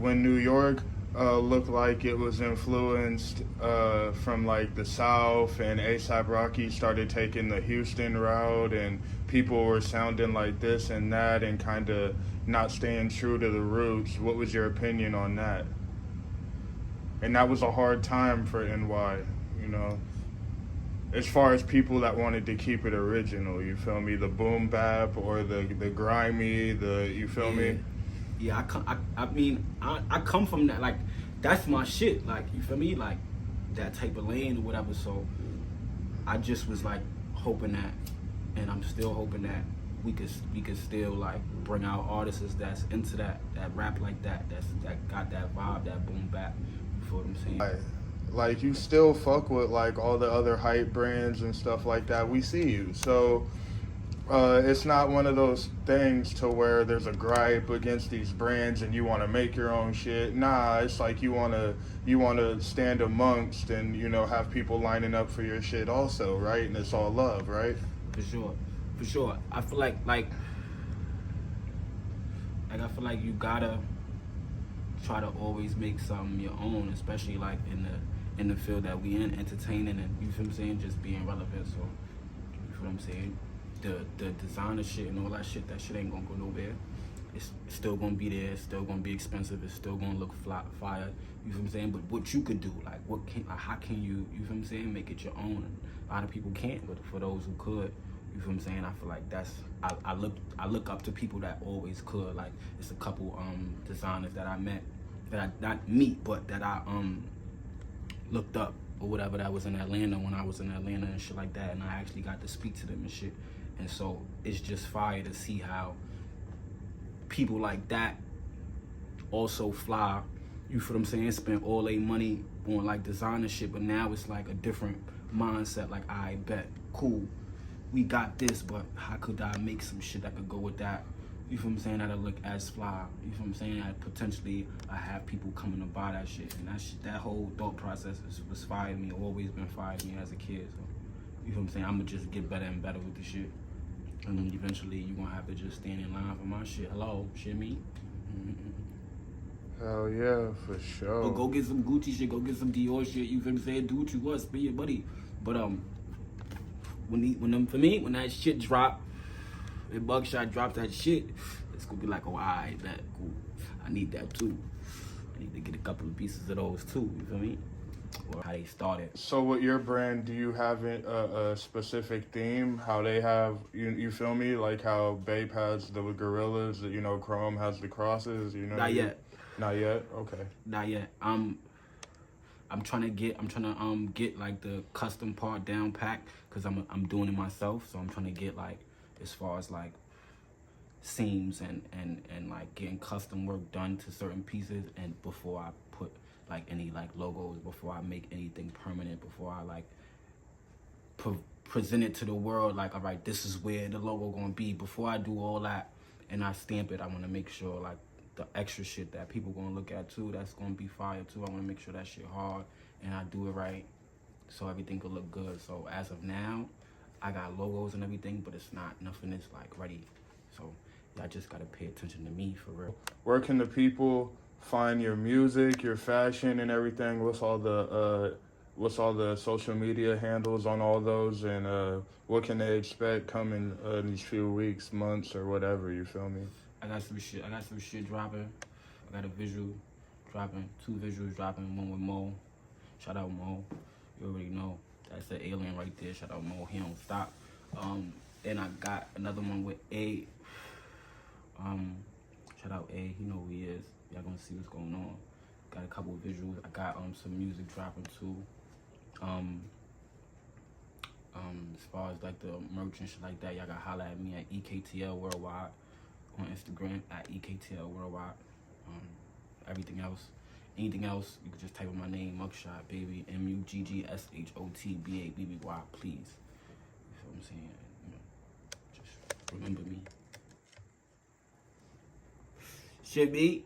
when New York looked like it was influenced from like the South, and ASAP Rocky started taking the Houston route, and people were sounding like this and that, and kind of not staying true to the roots. What was your opinion on that? And that was a hard time for NY, you know, as far as people that wanted to keep it original. You feel me? The boom bap or the grimy, the you feel Yeah. me? Yeah, I mean, I come from that, like, that's my shit, like, you feel me, like, that type of lane or whatever, so I just was, like, hoping that, and I'm still hoping that we could still, like, bring out artists that's into that rap like that got that vibe, that boom bap, you feel what I'm saying? Like you still fuck with like all the other hype brands and stuff like that. We see you, so it's not one of those things to where there's a gripe against these brands and you want to make your own shit. Nah, it's like you want to stand amongst and have people lining up for your shit also, right? And it's all love, right? For sure, for sure. I feel like I feel like you gotta try to always make something your own, especially like in the field that we in, entertaining, and you feel what I'm saying, just being relevant. So you feel what I'm saying? The designer shit and all that shit ain't gonna go nowhere. It's still gonna be there. It's still gonna be expensive. It's still gonna look fire. You feel what I'm saying? But what you could do, like, how can you feel what I'm saying, make it your own? And a lot of people can't, but for those who could, you feel what I'm saying? I feel like I look up to people that always could. Like, it's a couple designers that I met, that I not meet, but that I looked up or whatever, that was in Atlanta when I was in Atlanta and shit like that, and I actually got to speak to them and shit. And so it's just fire to see how people like that also fly, you feel what I'm saying, spend all their money on like designer shit, but now it's like a different mindset. Like, I bet, cool, we got this, but how could I make some shit that could go with that? You feel what I'm saying? That'll look as fly. You feel what I'm saying? That potentially I have people coming to buy that shit, and that whole thought process was fired me. Always been fired me as a kid. So you feel what I'm saying? I'ma just get better and better with the shit, and then eventually you gonna have to just stand in line for my shit. Hello, shit me. Hell yeah, for sure. But go get some Gucci shit, go get some Dior shit. You feel what I'm saying? Do what you want, spend your money. But when that shit drop, when Mugshot drops that shit, it's gonna be like, oh, I bet, cool. I need that too. I need to get a couple of pieces of those too. You feel me? Or how they started. So with your brand, do you have a specific theme? How they have, you feel me? Like how Bape has the gorillas, Chrome has the crosses, Not yet. Not yet? Okay. Not yet. I'm trying to get like the custom part down pack, because I'm doing it myself. So I'm trying to get like, as far as like seams and like getting custom work done to certain pieces, and before I put like any like logos, before I make anything permanent, before I like present it to the world, like, all right, this is where the logo gonna be. Before I do all that and I stamp it, I want to make sure like the extra shit that people gonna look at too, that's gonna be fire too. I want to make sure that shit hard and I do it right, so everything could look good. So as of now, I got logos and everything, but it's not, nothing is like ready. So y'all just gotta pay attention to me, for real. Where can the people find your music, your fashion, and everything? What's all the social media handles on all those, and what can they expect coming in these few weeks, months, or whatever? You feel me? I got some shit dropping. I got a visual dropping, 2 visuals dropping, one with Mo. Shout out Mo. You already know. That's the alien right there. Shout out Mo. He don't stop. Then I got another one with A. Shout out A. You know who he is. Y'all gonna see what's going on. Got a couple of visuals. I got some music dropping too. As far as like the merch and shit like that, y'all gotta holla at me at EKTL Worldwide on Instagram, at EKTL Worldwide. Anything else, you can just type in my name, Muggshotbabby, MUGGSHOTBABBY, please. You feel what I'm saying? Just remember me. Should be.